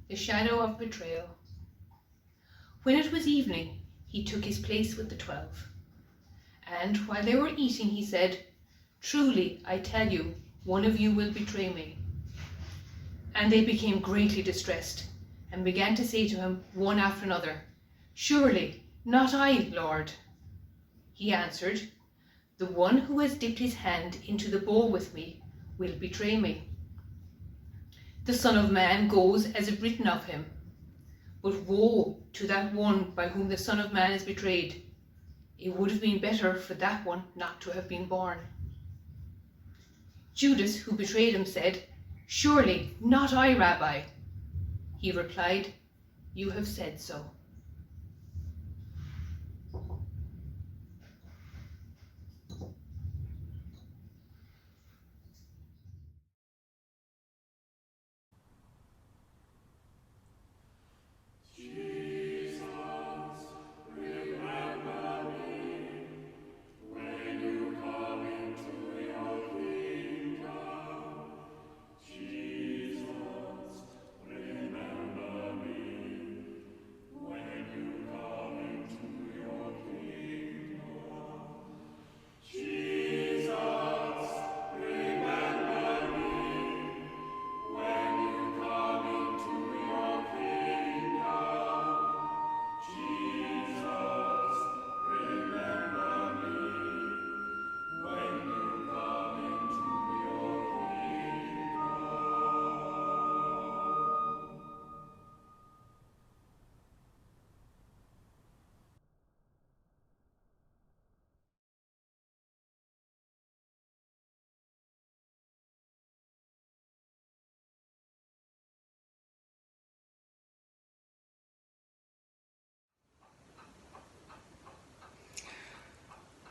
The shadow of betrayal. When it was evening, he took his place with the 12. And while they were eating, he said, "Truly, I tell you, one of you will betray me." And they became greatly distressed, and began to say to him one after another, "Surely, not I, Lord." He answered, "The one who has dipped his hand into the bowl with me will betray me. The Son of Man goes as is written of him. But woe to that one by whom the Son of Man is betrayed. It would have been better for that one not to have been born." Judas, who betrayed him, said, "Surely, not I, Rabbi." He replied, "You have said so."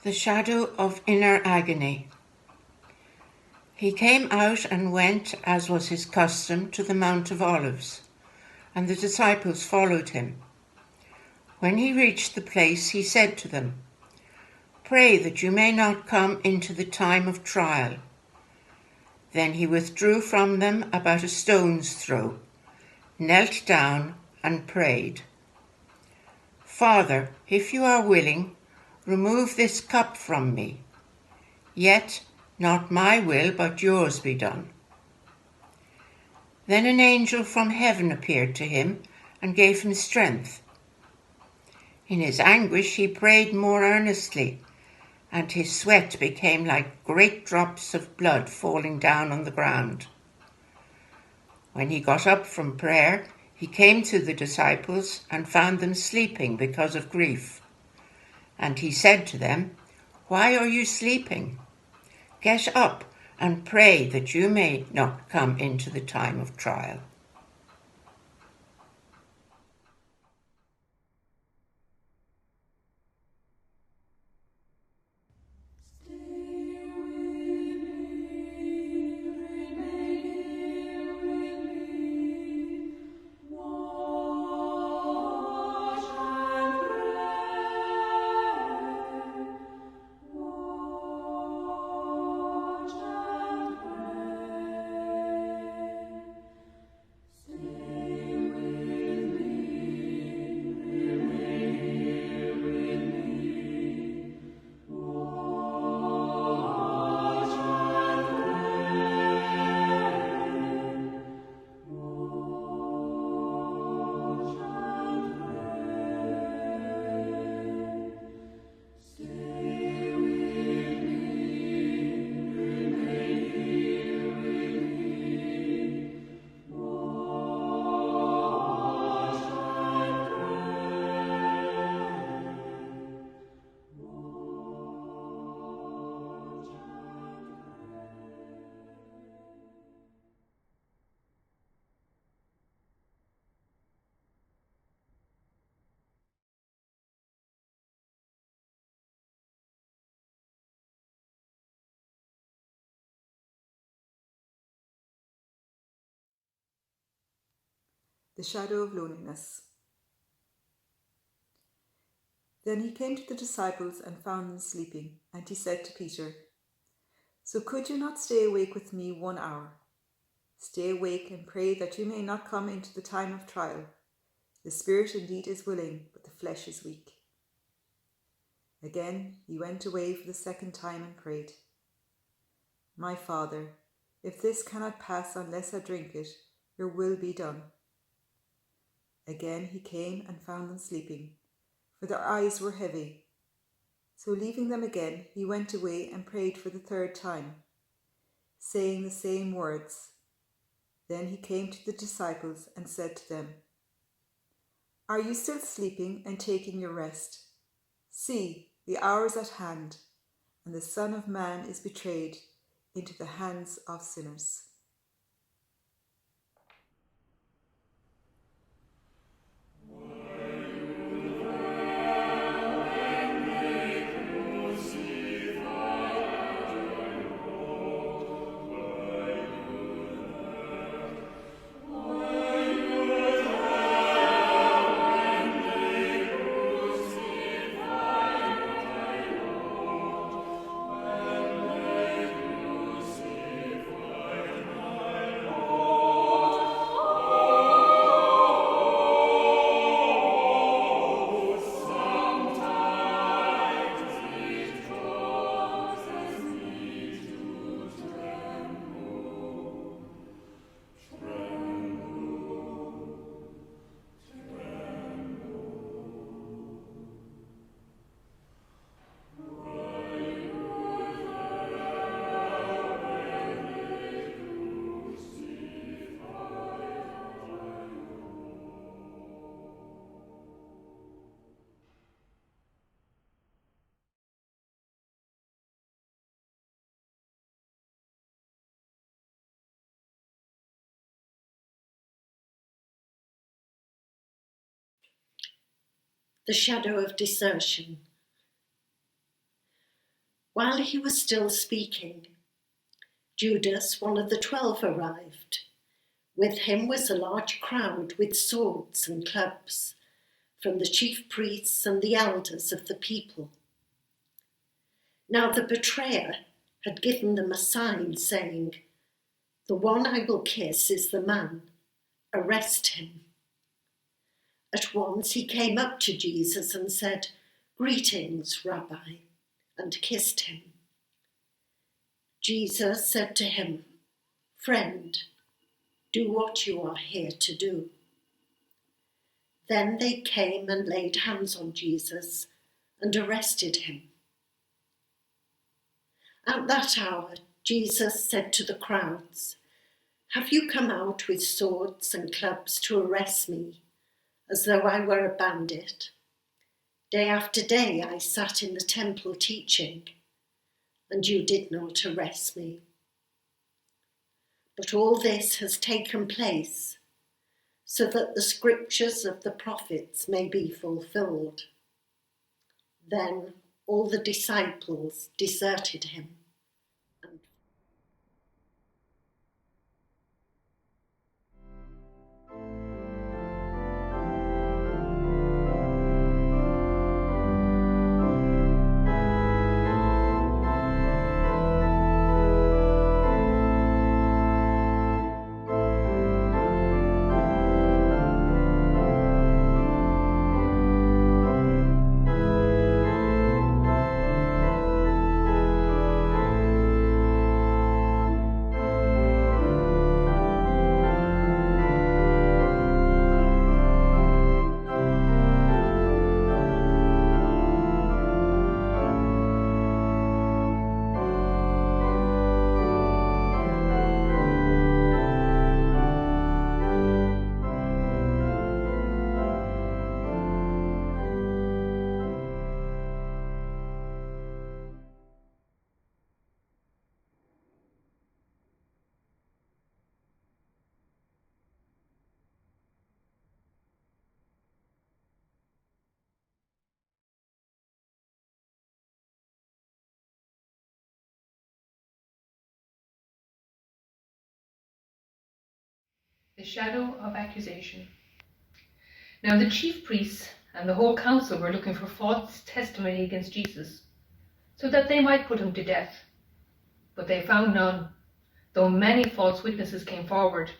The shadow of inner agony. He came out and went, as was his custom, to the Mount of Olives, and the disciples followed him. When he reached the place, he said to them, "Pray that you may not come into the time of trial." Then he withdrew from them about a stone's throw, knelt down and prayed, "Father, if you are willing, remove this cup from me. Yet not my will, but yours be done." Then an angel from heaven appeared to him and gave him strength. In his anguish he prayed more earnestly, and his sweat became like great drops of blood falling down on the ground. When he got up from prayer, he came to the disciples and found them sleeping because of grief. And he said to them, "Why are you sleeping? Get up and pray that you may not come into the time of trial." The shadow of loneliness. Then he came to the disciples and found them sleeping, and he said to Peter, "So could you not stay awake with me 1 hour? Stay awake and pray that you may not come into the time of trial. The spirit indeed is willing, but the flesh is weak." Again he went away for the second time and prayed, "My Father, if this cannot pass unless I drink it, your will be done." Again he came and found them sleeping, for their eyes were heavy. So leaving them again, he went away and prayed for the third time, saying the same words. Then he came to the disciples and said to them, "Are you still sleeping and taking your rest? See, the hour is at hand, and the Son of Man is betrayed into the hands of sinners." The shadow of desertion. While he was still speaking, Judas, one of the 12, arrived. With him was a large crowd with swords and clubs, from the chief priests and the elders of the people. Now the betrayer had given them a sign, saying, "The one I will kiss is the man. Arrest him." At once he came up to Jesus and said, "Greetings, Rabbi," and kissed him. Jesus said to him, "Friend, do what you are here to do." Then they came and laid hands on Jesus and arrested him. At that hour, Jesus said to the crowds, "Have you come out with swords and clubs to arrest me, as though I were a bandit? Day after day I sat in the temple teaching, and you did not arrest me. But all this has taken place so that the scriptures of the prophets may be fulfilled." Then all the disciples deserted him. The shadow of accusation. Now the chief priests and the whole council were looking for false testimony against Jesus, so that they might put him to death. But they found none, though many false witnesses came forward.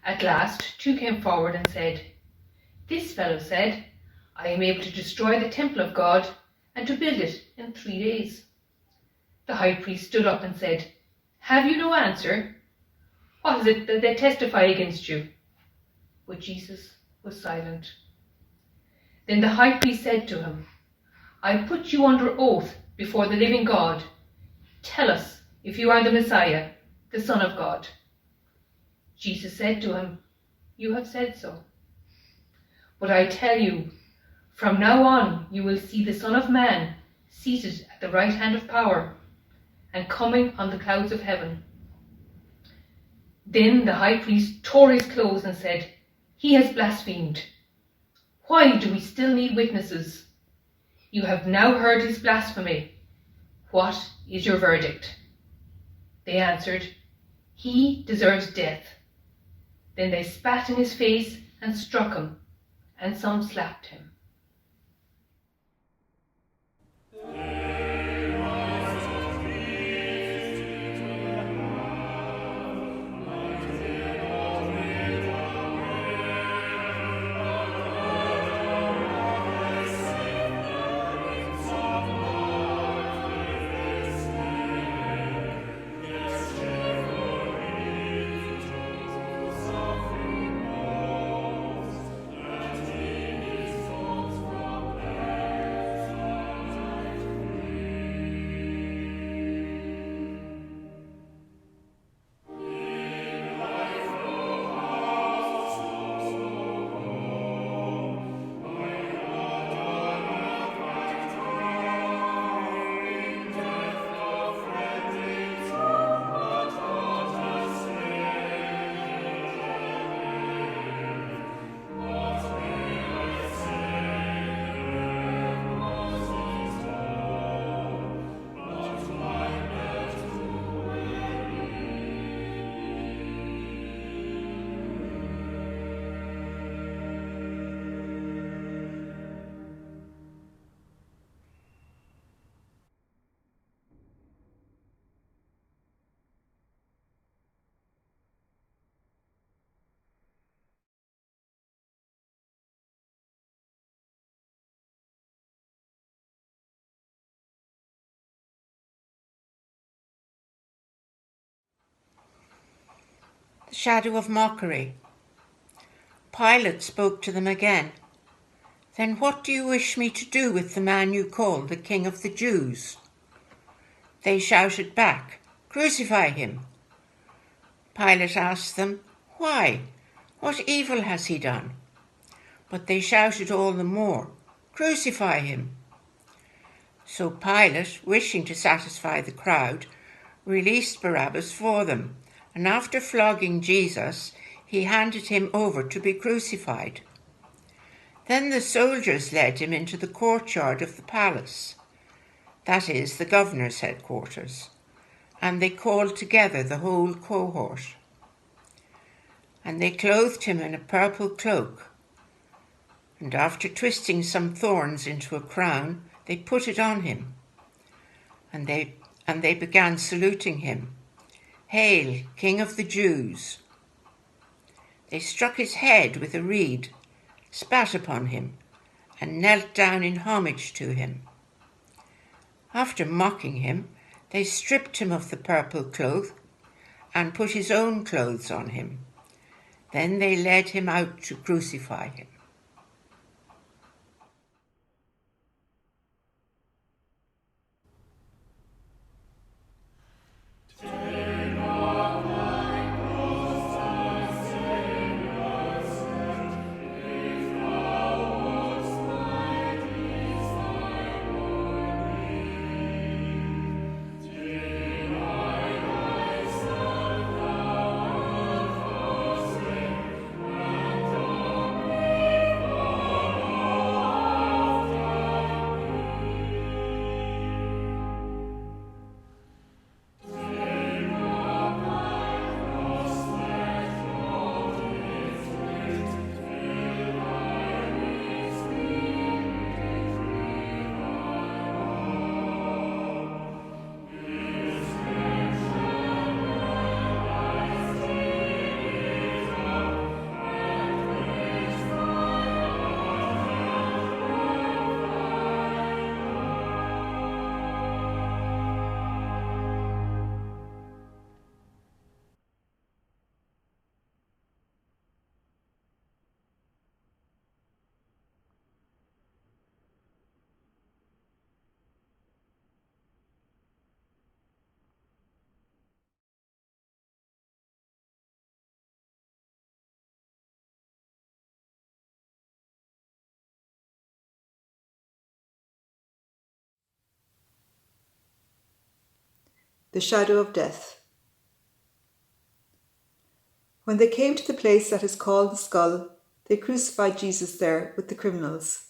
At last 2 came forward and said, "This fellow said, 'I am able to destroy the temple of God and to build it in 3 days.'" The high priest stood up and said, "Have you no answer? What is it that they testify against you?" But Jesus was silent. Then the high priest said to him, "I put you under oath before the living God. Tell us if you are the Messiah, the Son of God." Jesus said to him, "You have said so. But I tell you, from now on you will see the Son of Man seated at the right hand of power and coming on the clouds of heaven." Then the high priest tore his clothes and said, "He has blasphemed. Why do we still need witnesses? You have now heard his blasphemy. What is your verdict?" They answered, "He deserves death." Then they spat in his face and struck him, and some slapped him. The shadow of mockery. Pilate spoke to them again. "Then what do you wish me to do with the man you call the King of the Jews?" They shouted back, "Crucify him." Pilate asked them, "Why? What evil has he done?" But they shouted all the more, "Crucify him." So Pilate, wishing to satisfy the crowd, released Barabbas for them, and after flogging Jesus, he handed him over to be crucified. Then the soldiers led him into the courtyard of the palace, that is, the governor's headquarters, and they called together the whole cohort. And they clothed him in a purple cloak, and after twisting some thorns into a crown, they put it on him, and they began saluting him, "Hail, King of the Jews!" They struck his head with a reed, spat upon him, and knelt down in homage to him. After mocking him, they stripped him of the purple cloak and put his own clothes on him. Then they led him out to crucify him. the shadow of death. When they came to the place that is called the Skull, they crucified Jesus there with the criminals,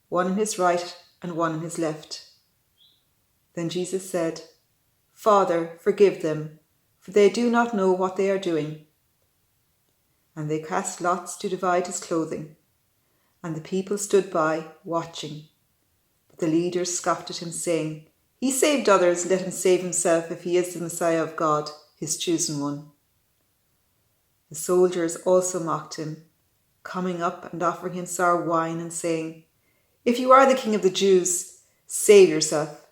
one on his right and one on his left. Then Jesus said, "Father, forgive them, for they do not know what they are doing." And they cast lots to divide his clothing, and the people stood by, watching. But the leaders scoffed at him, saying, "He saved others, let him save himself if he is the Messiah of God, his chosen one." The soldiers also mocked him, coming up and offering him sour wine and saying, "If you are the King of the Jews, save yourself."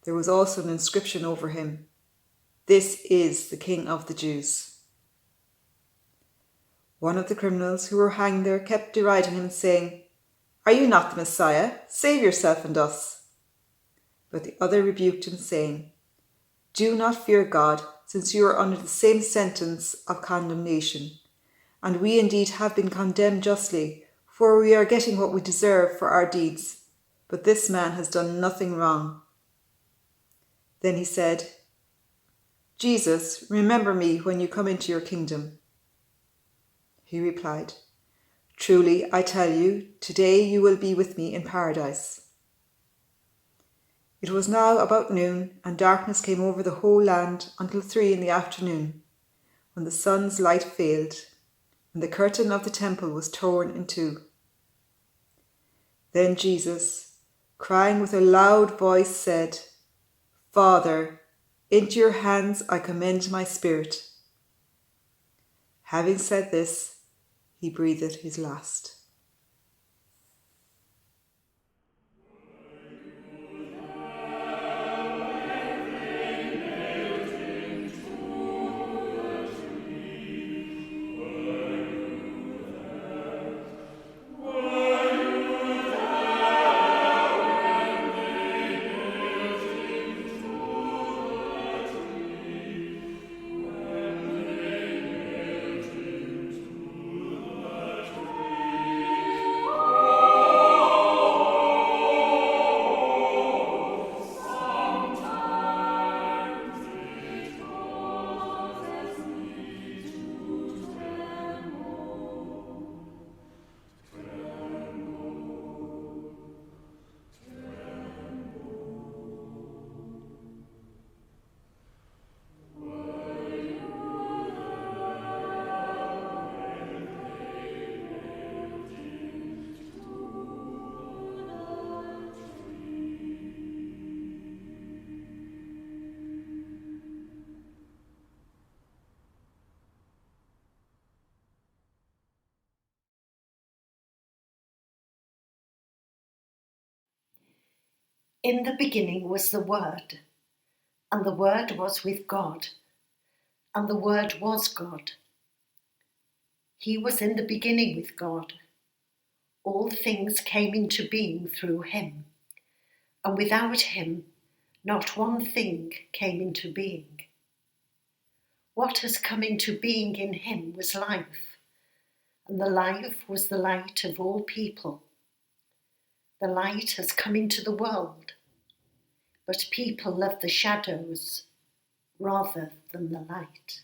There was also an inscription over him, "This is the King of the Jews." One of the criminals who were hanged there kept deriding him and saying, "Are you not the Messiah? Save yourself and us." But the other rebuked him, saying, "Do not fear God, since you are under the same sentence of condemnation. And we indeed have been condemned justly, for we are getting what we deserve for our deeds. But this man has done nothing wrong." Then he said, "Jesus, remember me when you come into your kingdom." He replied, "Truly, I tell you, today you will be with me in paradise." It was now about noon, and darkness came over the whole land until 3 p.m, when the sun's light failed, and the curtain of the temple was torn in two. Then Jesus, crying with a loud voice, said, "Father, into your hands I commend my spirit." Having said this, he breathed his last. In the beginning was the Word, and the Word was with God, and the Word was God. He was in the beginning with God. All things came into being through him, and without him not one thing came into being. What has come into being in him was life, and the life was the light of all people. The light has come into the world, but people love the shadows rather than the light.